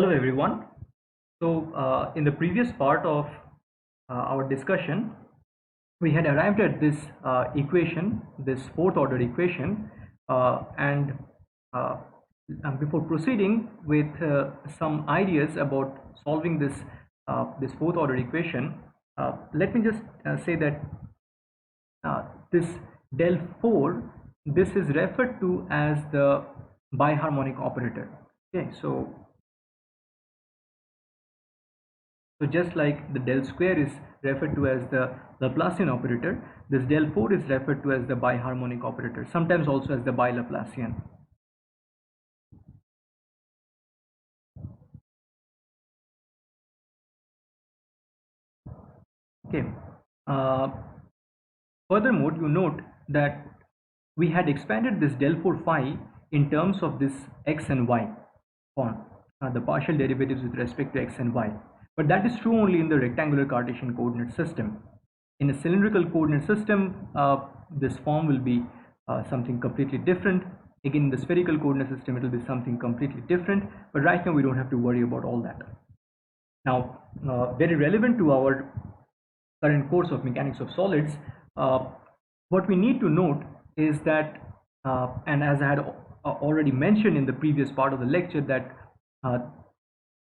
Hello everyone. In the previous part of our discussion, we had arrived at this equation, this fourth order equation, and uh, before proceeding with some ideas about solving this fourth order equation, let me just say that this del 4, this is referred to as the biharmonic operator. Okay, so just like the del square is referred to as the Laplacian operator, this del 4 is referred to as the biharmonic operator, sometimes also as the bi-Laplacian. Okay. Uh, Furthermore, you note that we had expanded this del 4 phi in terms of this x and y form, the partial derivatives with respect to x and y. But that is true only in the rectangular Cartesian coordinate system. In a cylindrical coordinate system, this form will be something completely different. Again, in the spherical coordinate system, it will be something completely different. But right now, we don't have to worry about all that. Now, very relevant to our current course of mechanics of solids, uh, what we need to note is that, and as I had already mentioned in the previous part of the lecture, that uh,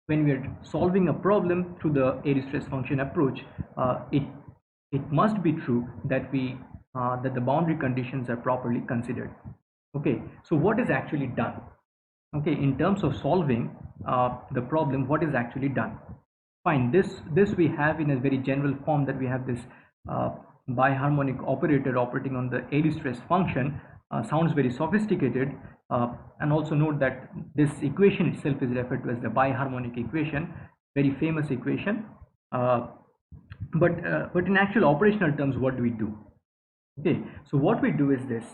when we are solving a problem through the Airy stress function approach, it must be true that that the boundary conditions are properly considered. Okay, so what is actually done? Okay, in terms of solving the problem, what is actually done? Fine, this we have in a very general form, that we have this uh, biharmonic operator operating on the Airy stress function. Sounds very sophisticated, and also note that this equation itself is referred to as the biharmonic equation, very famous equation. Uh, but in actual operational terms, what do we do? Okay, so what we do is this,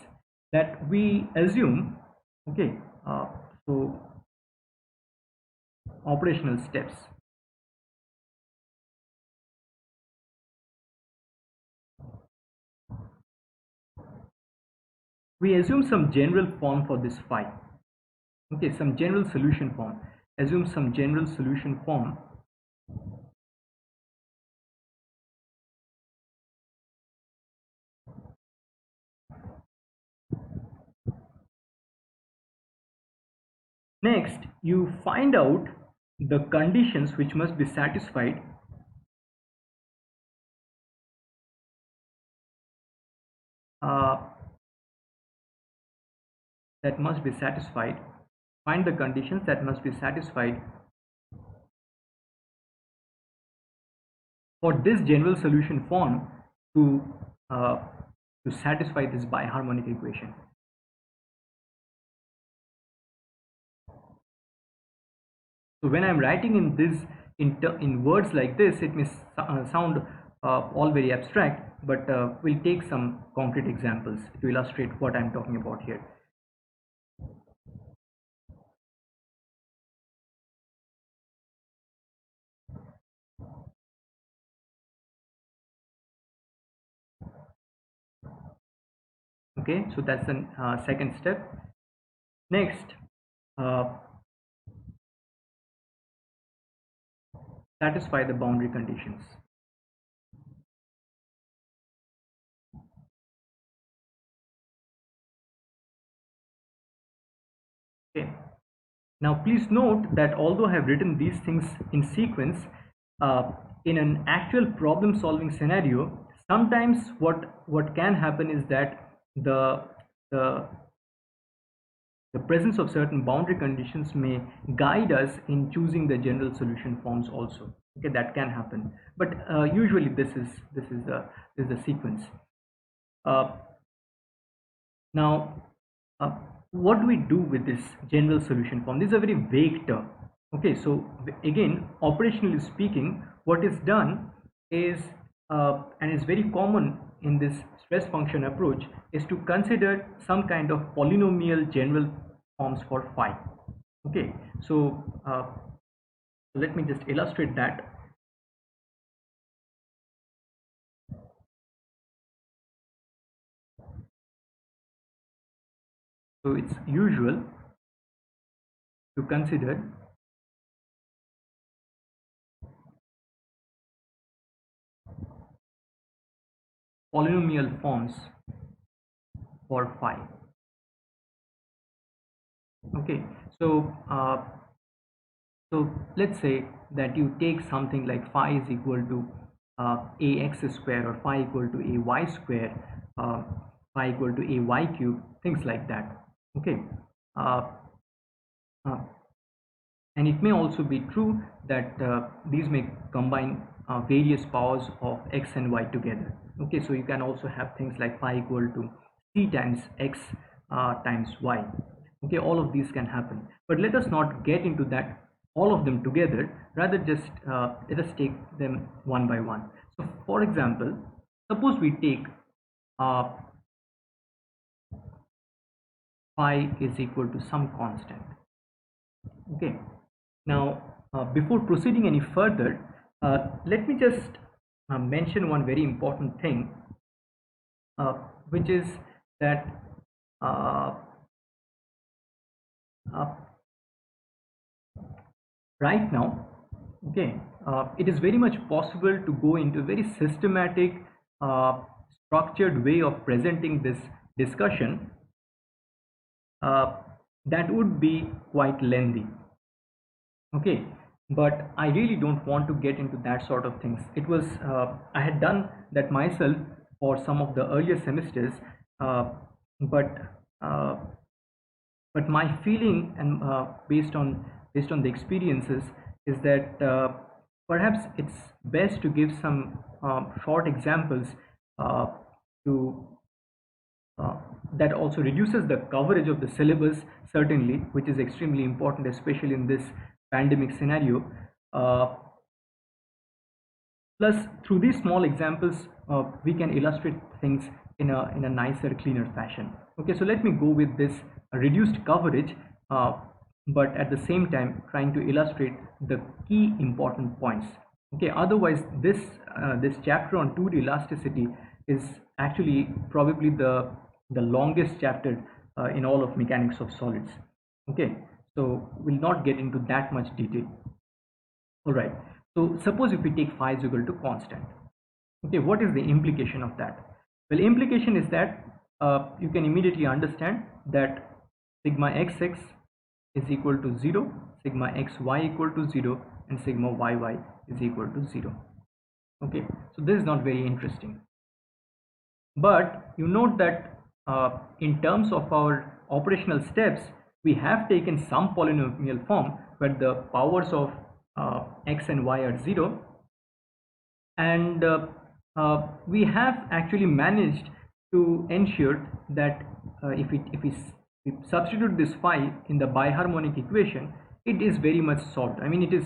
that we assume, okay, so operational steps. We assume some general form for this phi. Okay, some general solution form. Assume some general solution form. Next, you find out the conditions which must be satisfied uh, that must be satisfied. Find the conditions that must be satisfied for this general solution form to uh, to satisfy this biharmonic equation. So when I'm writing in this in words like this, it may sound all very abstract, but we'll take some concrete examples to illustrate what I'm talking about here. Okay, so that's the second step. Next, uh, satisfy the boundary conditions. Okay. Now, please note that although I have written these things in sequence, in an actual problem-solving scenario, sometimes what can happen is that the the presence of certain boundary conditions may guide us in choosing the general solution forms also. Okay, that can happen, but usually this is the sequence. Uh, Now, uh, what do we do with this general solution form? This is a very vague term. Okay, so again, operationally speaking, what is done is, and is very common in this stress function approach, is to consider some kind of polynomial general forms for phi. Okay, so let me just illustrate that. So it's usual to consider polynomial forms for phi. Okay, so so let's say that you take something like phi is equal to ax square, or phi equal to ay square, phi equal to ay cube, things like that. Okay, uh, uh, and it may also be true that these may combine various powers of x and y together. Okay, so you can also have things like phi equal to c times x times y. Okay, all of these can happen, but let us not get into that all of them together. Rather, just let us take them one by one. So for example, suppose we take uh, phi is equal to some constant. Okay, now before proceeding any further, let me just mention one very important thing, uh, which is that uh, uh, right now, okay, it is very much possible to go into a very systematic, uh, structured way of presenting this discussion uh, that would be quite lengthy. Okay, but I really don't want to get into that sort of things. It was I had done that myself for some of the earlier semesters, uh, but uh, but my feeling, and based on the experiences, is that perhaps it's best to give some short examples uh, to that also reduces the coverage of the syllabus, certainly, which is extremely important, especially in this pandemic scenario. uh, Plus, through these small examples, we can illustrate things in a nicer, cleaner fashion. Okay, so let me go with this reduced coverage, uh, but at the same time trying to illustrate the key important points. Okay, otherwise this chapter on 2D elasticity is actually probably the longest chapter in all of mechanics of solids. Okay, so we'll not get into that much detail. All right. So suppose if we take phi is equal to constant. Okay, what is the implication of that? Well, implication is that you can immediately understand that sigma xx is equal to 0, sigma xy equal to 0, and sigma yy is equal to 0. Okay, so this is not very interesting. But you note that in terms of our operational steps, we have taken some polynomial form where the powers of x and y are 0, and we have actually managed to ensure that if we substitute this phi in the biharmonic equation, it is very much solved. I mean, it is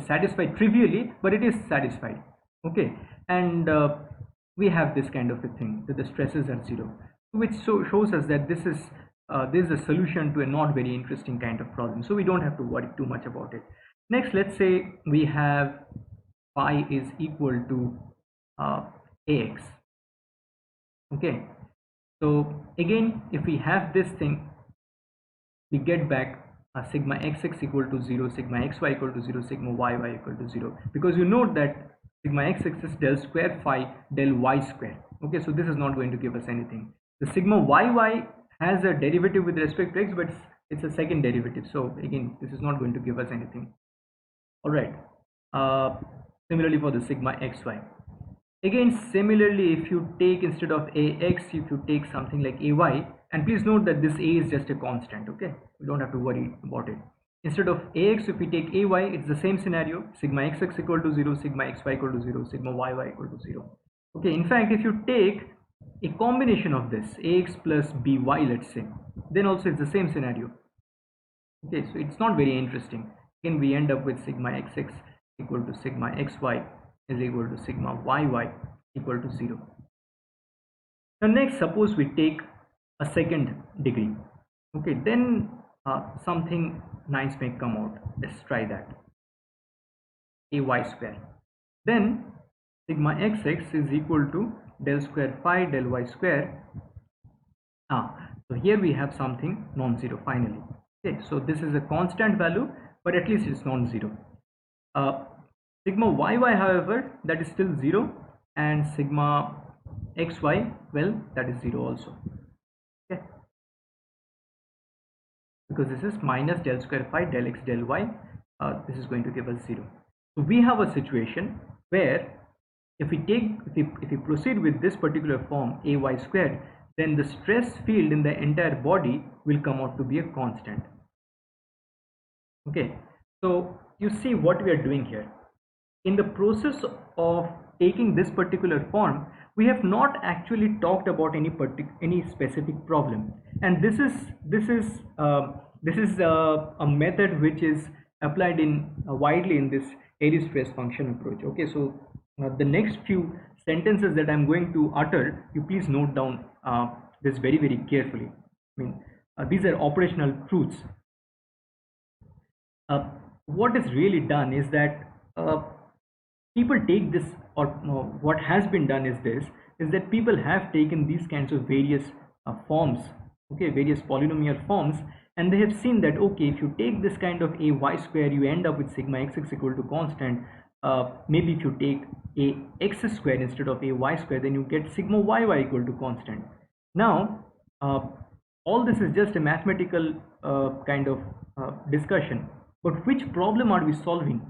satisfied trivially, but it is satisfied. Okay, and we have this kind of a thing, that the stresses are 0, which shows us that this is a solution to a not very interesting kind of problem, so we don't have to worry too much about it. Next, let's say we have phi is equal to ax. Okay, so again, if we have this thing, we get back sigma xx equal to 0, sigma xy equal to 0, sigma yy equal to 0, because you note that sigma xx is del square phi del y square. Okay, so this is not going to give us anything. The sigma yy has a derivative with respect to x, but it's a second derivative, so again this is not going to give us anything. All right, similarly for the sigma xy. Again, similarly, if you take, instead of ax, if you take something like ay, and please note that this a is just a constant. Okay, we don't have to worry about it. Instead of ax, if we take ay, it's the same scenario: sigma xx equal to 0, sigma xy equal to 0, sigma yy equal to 0. Okay, in fact, if you take a combination of this ax plus by, let's say, then also it's the same scenario. Okay, so it's not very interesting. Again, we end up with sigma xx equal to sigma xy is equal to sigma yy equal to 0. Now next, suppose we take a second degree. Okay, then something nice may come out. Let's try that. Ay square. Then sigma xx is equal to del square phi del y square. So here we have something non-zero finally. Okay, so this is a constant value, but at least it's non-zero. Sigma yy, however, that is still 0, and sigma xy, well, that is 0 also. Okay, because this is minus del square phi del x del y, this is going to give us 0. So we have a situation where if we proceed with this particular form ay squared, then the stress field in the entire body will come out to be a constant. Okay, so you see what we are doing here. In the process of taking this particular form, we have not actually talked about any specific problem, and this is a method which is applied in widely in this Airy stress function approach. Okay, so the next few sentences that I'm going to utter, you please note down this very carefully. I mean, these are operational truths. What is really done is that people take this, or what has been done is this, is that people have taken these kinds of various forms, okay, various polynomial forms, and they have seen that, okay, if you take this kind of a y square, you end up with sigma x equal to constant. Maybe if you take a x square instead of a y square, then you get sigma y equal to constant. Now all this is just a mathematical kind of discussion, but which problem are we solving?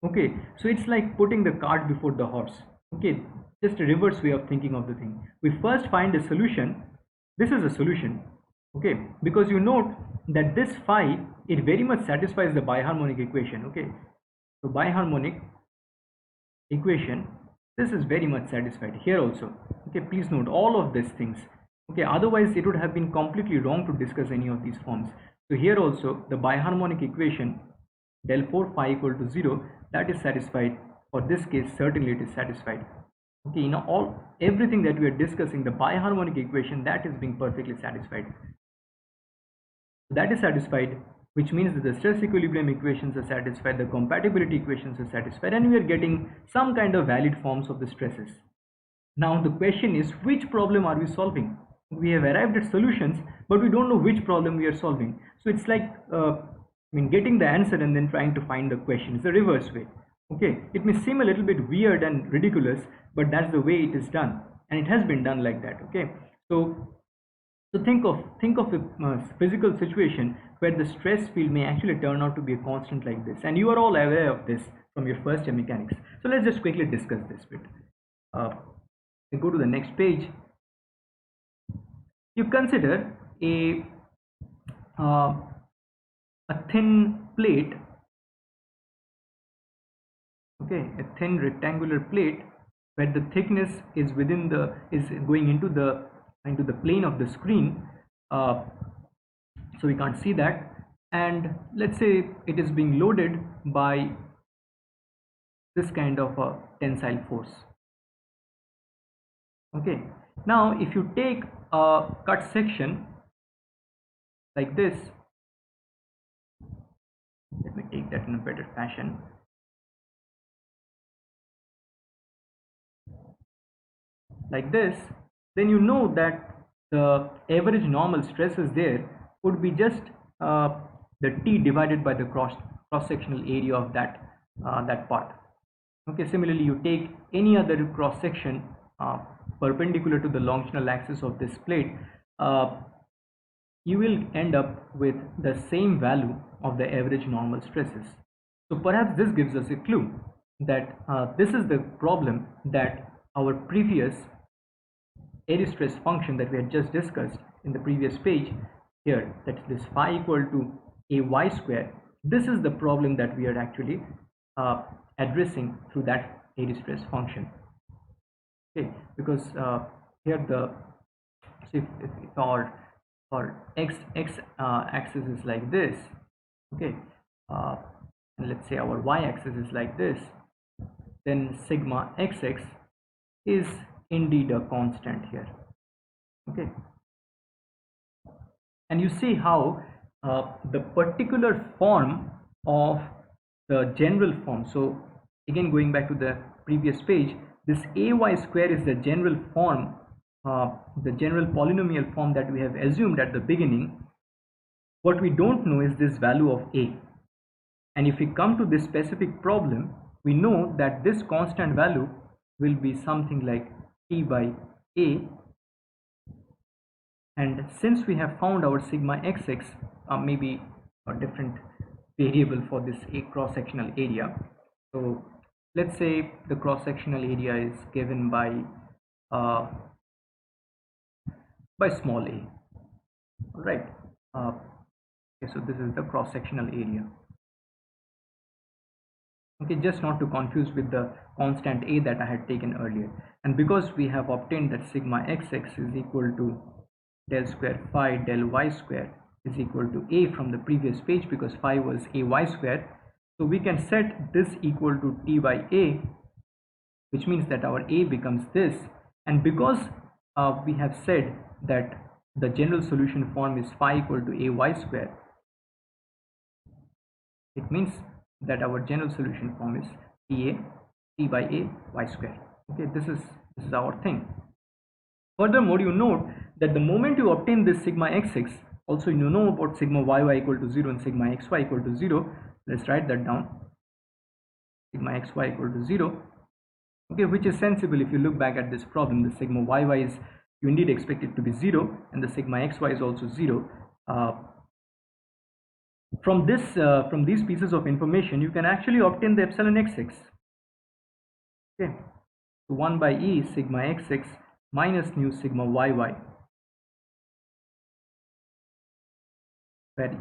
Okay, so it's like putting the cart before the horse. Okay, just a reverse way of thinking of the thing. We first find a solution. This is a solution. Okay, because you note that this phi, it very much satisfies the biharmonic equation. Okay, so biharmonic equation, this is very much satisfied here also. Okay, please note all of these things. Okay, otherwise it would have been completely wrong to discuss any of these forms. So here also the biharmonic equation del 4 phi equal to 0, that is satisfied. For this case, certainly it is satisfied. Okay, you know, everything that we are discussing, the biharmonic equation, that is being perfectly satisfied. That is satisfied, which means that the stress equilibrium equations are satisfied, the compatibility equations are satisfied, and we are getting some kind of valid forms of the stresses. Now the question is, which problem are we solving? We have arrived at solutions, but we don't know which problem we are solving. So it's like getting the answer and then trying to find the question. It's the reverse way. Okay, it may seem a little bit weird and ridiculous, but that's the way it is done, and it has been done like that. Okay, so think of a physical situation where the stress field may actually turn out to be a constant like this, and you are all aware of this from your first year mechanics. So let's just quickly discuss this bit. We go to the next page. You consider a thin plate, okay, a thin rectangular plate where the thickness is going into the plane of the screen, so we can't see that, and let's say it is being loaded by this kind of a tensile force. Okay, now if you take a cut section like this, let me take that in a better fashion. Like this, then you know that the average normal stresses there would be just the T divided by the cross-sectional area of that part. Okay, similarly, you take any other cross section perpendicular to the longitudinal axis of this plate, you will end up with the same value of the average normal stresses. So perhaps this gives us a clue that this is the problem that our previous Airy stress function that we had just discussed in the previous page here, that this phi equal to a y square, this is the problem that we are actually addressing through that Airy stress function. Okay, because here the, so if our x axis is like this, okay, and let's say our y axis is like this, then sigma xx is indeed a constant here. Okay, and you see how the particular form of the general form, so again going back to the previous page, this ay square is the general form, the general polynomial form that we have assumed at the beginning. What we don't know is this value of a, and if we come to this specific problem, we know that this constant value will be something like t by A, and since we have found our sigma xx, maybe a different variable for this a cross-sectional area. So let's say the cross-sectional area is given uh, by small a. All right. Okay, so this is the cross-sectional area. Okay, just not to confuse with the constant a that I had taken earlier. And because we have obtained that sigma xx is equal to del square phi del y square is equal to a from the previous page, because phi was a y square, so we can set this equal to t by a, which means that our a becomes this. And because we have said that the general solution form is phi equal to a y square, it means that our general solution form is t by a y square. Okay, this is our thing. Furthermore, you note that the moment you obtain this sigma xx, also you know about sigma yy equal to 0 and sigma xy equal to 0. Let's write that down. Sigma xy equal to 0. Okay, which is sensible if you look back at this problem. The sigma yy is, you indeed expect it to be 0, and the sigma xy is also 0. From these pieces of information, you can actually obtain the epsilon xx. Okay, so 1 by e sigma xx minus nu sigma yy, where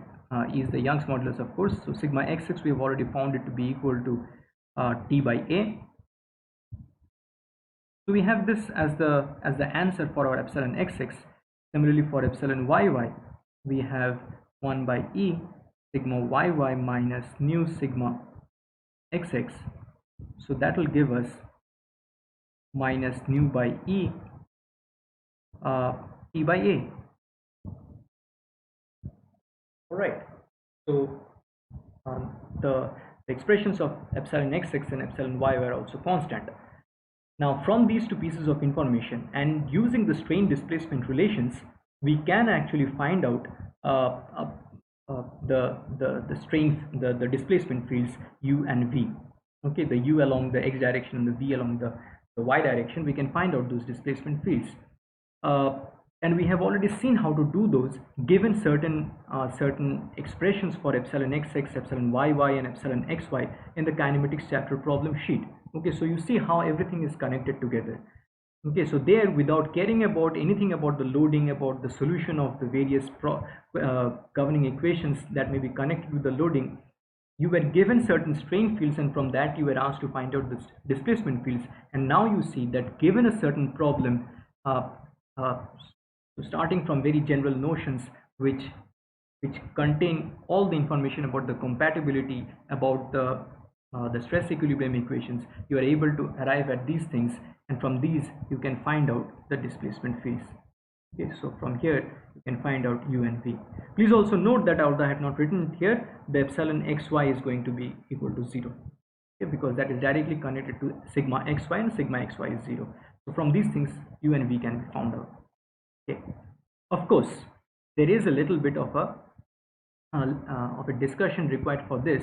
e is the Young's modulus, of course. So sigma xx we have already found it to be equal to t by a. So we have this as the answer for our epsilon xx. Similarly, for epsilon yy, we have 1 by e sigma yy minus nu sigma xx. So that will give us minus nu by e t by a. All right. So the expressions of epsilon xx and epsilon y were also constant. Now, from these two pieces of information and using the strain displacement relations, we can actually find out the strain, the displacement fields u and v. Okay, the u along the x direction and the v along the y direction. We can find out those displacement fields. And we have already seen how to do those given certain expressions for epsilon xx, epsilon yy, and epsilon xy in the kinematics chapter problem sheet. Okay, so you see how everything is connected together. Okay, so there, without caring about anything about the loading, about the solution of the various governing equations that may be connected with the loading, you were given certain strain fields, and from that you were asked to find out the displacement fields. And now you see that given a certain problem, so starting from very general notions which contain all the information about the compatibility, about the stress equilibrium equations, you are able to arrive at these things, and from these you can find out the displacement fields. Okay, so from here you can find out u and v. Please also note that, although I have not written it here, the epsilon xy is going to be equal to 0. Okay, because that is directly connected to sigma xy, and sigma xy is 0. So from these things u and v can be found out. Okay. Of course, there is a little bit of a discussion required for this.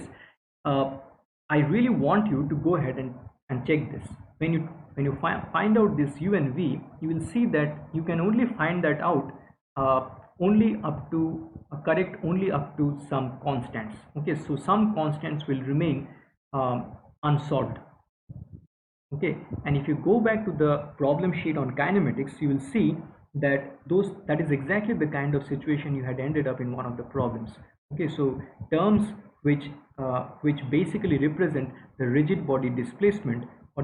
I really want you to go ahead and check this. When you find out this u and v, you will see that you can only find that out only up to correct only up to some constants. Okay, so some constants will remain unsolved. Okay, and if you go back to the problem sheet on kinematics, you will see that that is exactly the kind of situation you had ended up in one of the problems. Okay, so terms which basically represent the rigid body displacement or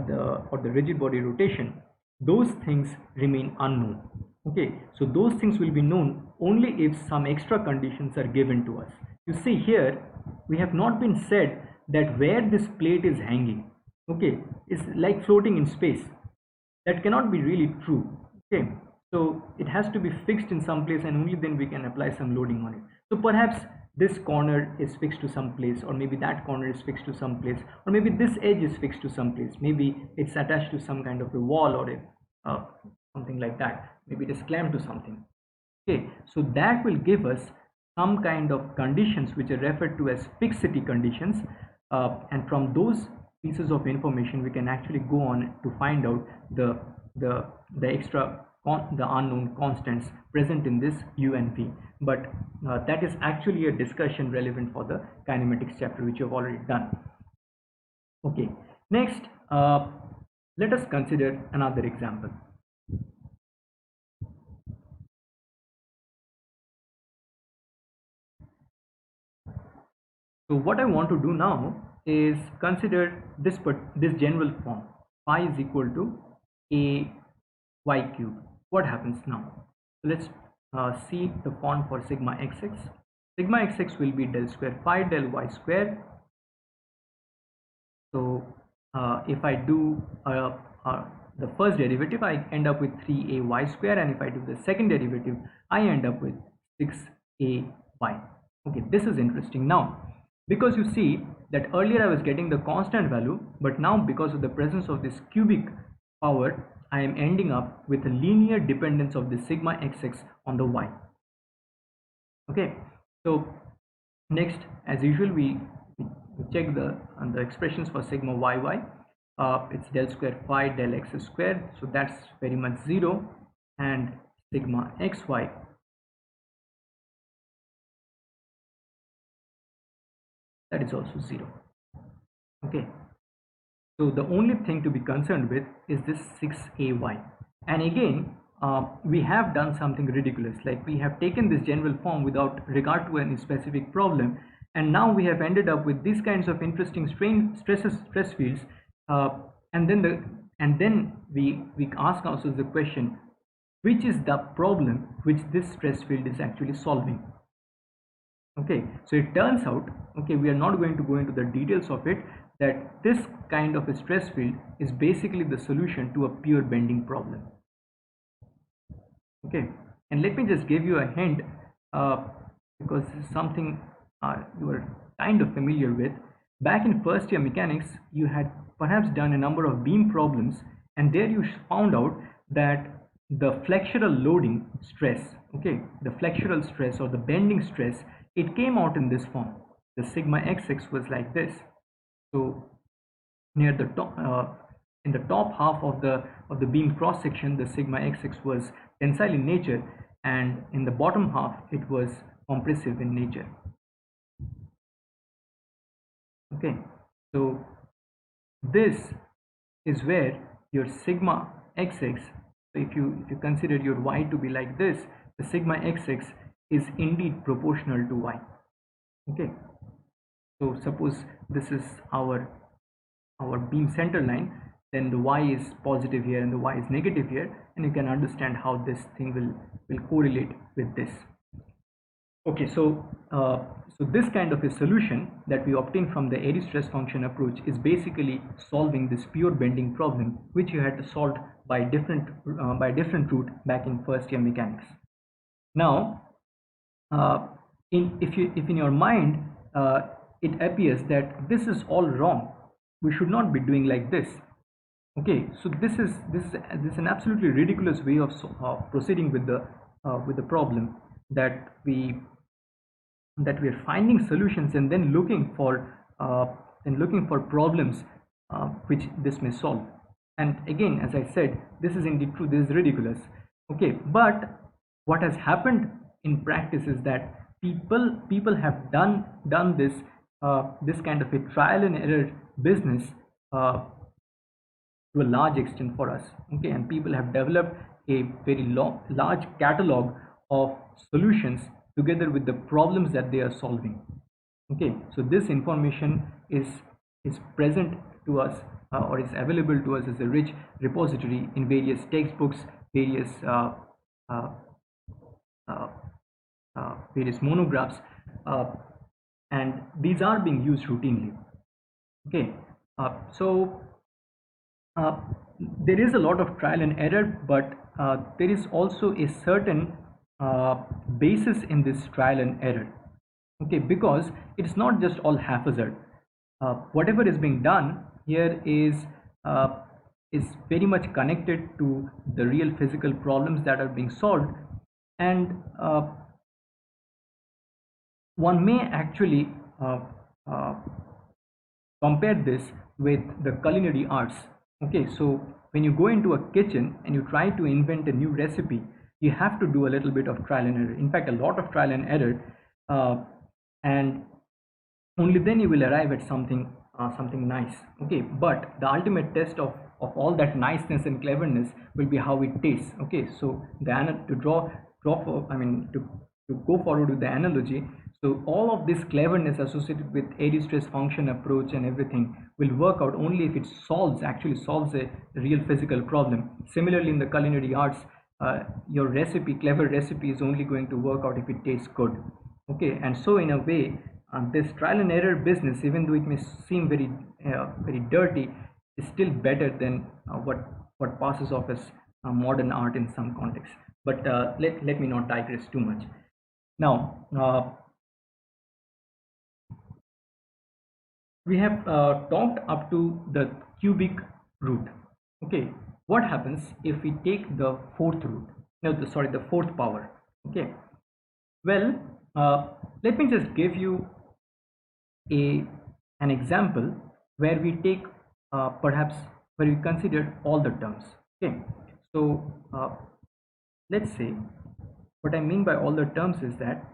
the rigid body rotation, those things remain unknown. Okay, so those things will be known only if some extra conditions are given to us. You see here, we have not been said that where this plate is hanging, okay, is like floating in space. That cannot be really true. Okay, so it has to be fixed in some place, and only then we can apply some loading on it. So perhaps this corner is fixed to some place, or maybe that corner is fixed to some place, or maybe this edge is fixed to some place. Maybe it's attached to some kind of a wall or something like that. Maybe it is clamped to something. Okay, so that will give us some kind of conditions which are referred to as fixity conditions, and from those pieces of information we can actually go on to find out the extra the unknown constants present in this u and v. But that is actually a discussion relevant for the kinematics chapter, which you have already done. Okay, next let us consider another example. So what I want to do now is consider this general form, phi is equal to a y cube. What happens now? So let's see the form for sigma xx. Sigma xx will be del square phi del y square. So if I do the first derivative, I end up with 3ay square, and if I do the second derivative, I end up with 6ay. Okay, this is interesting now, because you see that earlier I was getting the constant value, but now because of the presence of this cubic power, I am ending up with a linear dependence of the sigma xx on the y. Okay, so next, as usual, we check the expressions for sigma yy. It's del square phi del x squared, so that's very much 0, and sigma xy that is also 0. Okay, so the only thing to be concerned with is this 6ay, and again we have done something ridiculous, like we have taken this general form without regard to any specific problem, and now we have ended up with these kinds of interesting stress fields, and then we ask ourselves the question, which is the problem which this stress field is actually solving? Okay, so it turns out, okay, we are not going to go into the details of it, that this kind of a stress field is basically the solution to a pure bending problem. Okay, and let me just give you a hint, because this is something you are kind of familiar with. Back in first year mechanics, you had perhaps done a number of beam problems, and there you found out that the flexural loading stress, okay, the flexural stress or the bending stress, it came out in this form. The sigma xx was like this. So near the top, in the top half of the beam cross section, the sigma xx was tensile in nature, and in the bottom half it was compressive in nature. Okay, so this is where your sigma xx, so if you consider your y to be like this, the sigma xx is indeed proportional to y. Okay, so suppose this is our beam center line, then the y is positive here and the y is negative here, and you can understand how this thing will correlate with this. Okay, so so this kind of a solution that we obtain from the Airy stress function approach is basically solving this pure bending problem, which you had solved by different route back in first year mechanics. Now, if in your mind it appears that this is all wrong, we should not be doing like this. Okay, so this is an absolutely ridiculous way of proceeding with the problem, that we are finding solutions and then looking for problems which this may solve. And again, as I said, this is indeed true, this is ridiculous. Okay, but what has happened in practice is that people have done this this kind of a trial and error business to a large extent for us. Okay, and people have developed a very large catalog of solutions together with the problems that they are solving. Okay, so this information is present to us, or is available to us as a rich repository in various textbooks, various various monographs, and these are being used routinely. Okay, so there is a lot of trial and error, but there is also a certain basis in this trial and error. Okay, because it's not just all haphazard. Whatever is being done here is very much connected to the real physical problems that are being solved, and one may actually compare this with the culinary arts. Okay, so when you go into a kitchen and you try to invent a new recipe, you have to do a little bit of trial and error. In fact, a lot of trial and error, and only then you will arrive at something nice. Okay, but the ultimate test of all that niceness and cleverness will be how it tastes. Okay, so to draw for, I mean, to go forward with the analogy, so all of this cleverness associated with Airy stress function approach and everything will work out only if it actually solves a real physical problem. Similarly, in the culinary arts, your clever recipe is only going to work out if it tastes good. Okay, and so in a way, this trial and error business, even though it may seem very dirty, is still better than what passes off as modern art in some contexts. But let me not digress too much. Now, we have talked up to the cubic root. Okay, what happens if we take the fourth root? No, the fourth power. Okay, well, let me just give you an example where we take perhaps where we consider all the terms. Okay, so let's say what I mean by all the terms is that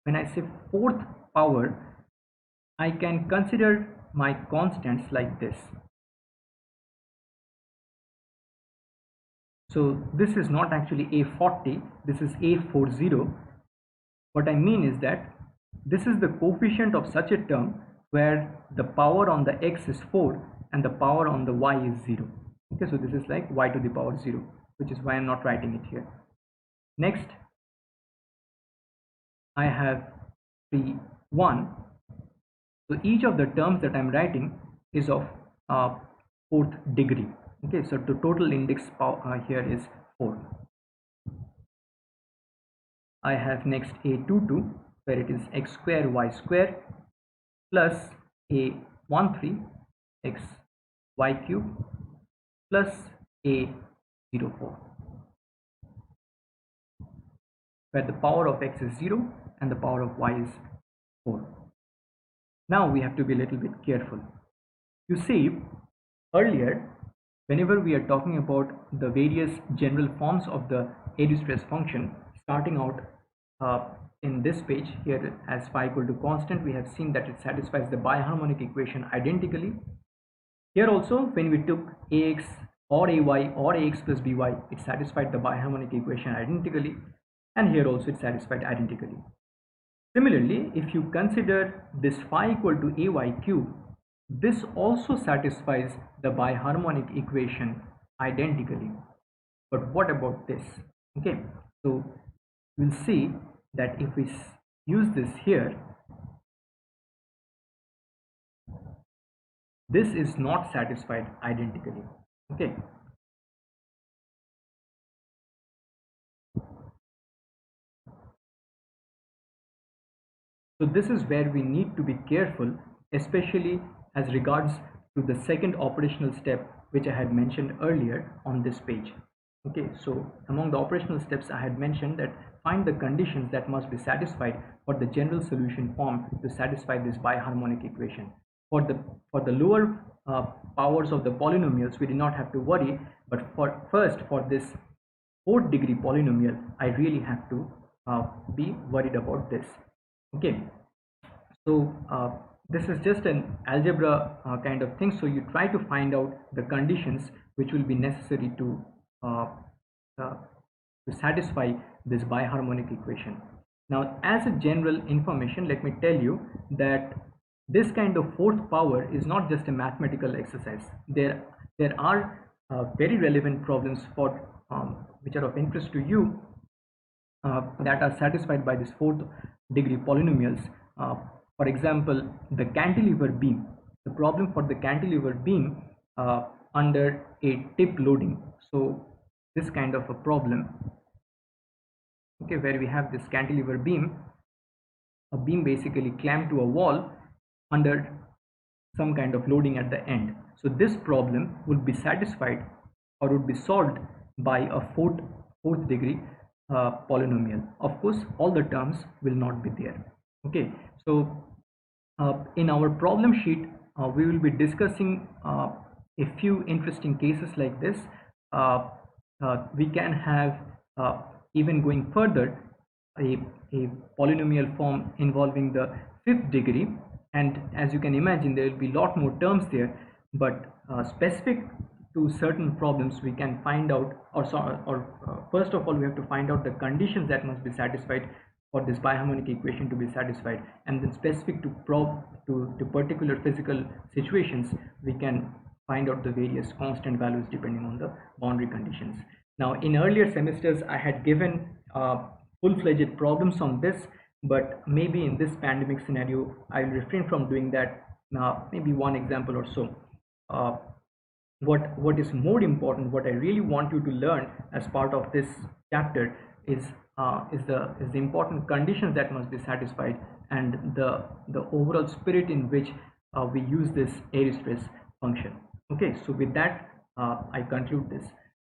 when I say fourth power, I can consider my constants like this. So this is not actually A40, this is A40. What I mean is that this is the coefficient of such a term where the power on the x is 4 and the power on the y is 0. Okay, so this is like y to the power 0, which is why I'm not writing it here. Next, I have 3, 1. So each of the terms that I'm writing is of fourth degree. Okay, so the total index power here is 4. I have next A22, where it is x square y square plus A13 x y cube plus A04, where the power of x is 0 and the power of y is 4. Now we have to be a little bit careful. You see, earlier, whenever we are talking about the various general forms of the Airy stress function, starting out in this page here as phi equal to constant, we have seen that it satisfies the biharmonic equation identically. Here also, when we took ax or ay or ax plus by, it satisfied the biharmonic equation identically, and here also it satisfied identically. Similarly, if you consider this phi equal to ay cube, this also satisfies the biharmonic equation identically. But what about this? Okay, so we'll see that if we use this here, this is not satisfied identically. Okay, so this is where we need to be careful, especially as regards to the second operational step which I had mentioned earlier on this page. Okay, so among the operational steps I had mentioned that find the conditions that must be satisfied for the general solution form to satisfy this biharmonic equation. For the lower powers of the polynomials, we did not have to worry, but for this fourth degree polynomial, I really have to be worried about this. Okay, so this is just an algebra kind of thing, so you try to find out the conditions which will be necessary to satisfy this biharmonic equation. Now, as a general information, let me tell you that this kind of fourth power is not just a mathematical exercise. There are very relevant problems for which are of interest to you that are satisfied by this fourth degree polynomials. For example, the cantilever beam. The problem for the cantilever beam under a tip loading. So this kind of a problem, okay, where we have this cantilever beam, a beam basically clamped to a wall under some kind of loading at the end. So this problem would be satisfied or would be solved by a fourth degree polynomial. Of course, all the terms will not be there. Okay, so in our problem sheet, we will be discussing a few interesting cases like this, we can have, even going further, a, a polynomial form involving the fifth degree. And as you can imagine, there will be a lot more terms there, but specific to certain problems we can find out, or first of all we have to find out the conditions that must be satisfied for this biharmonic equation to be satisfied, and then specific to particular physical situations we can find out the various constant values depending on the boundary conditions. Now in earlier semesters I had given full-fledged problems on this, but maybe in this pandemic scenario I will refrain from doing that. Now maybe one example or so. What is more important, what I really want you to learn as part of this chapter is the important conditions that must be satisfied, and the overall spirit in which we use this Airy stress function. Okay, so with that I conclude this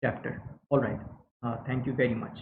chapter. All right, thank you very much.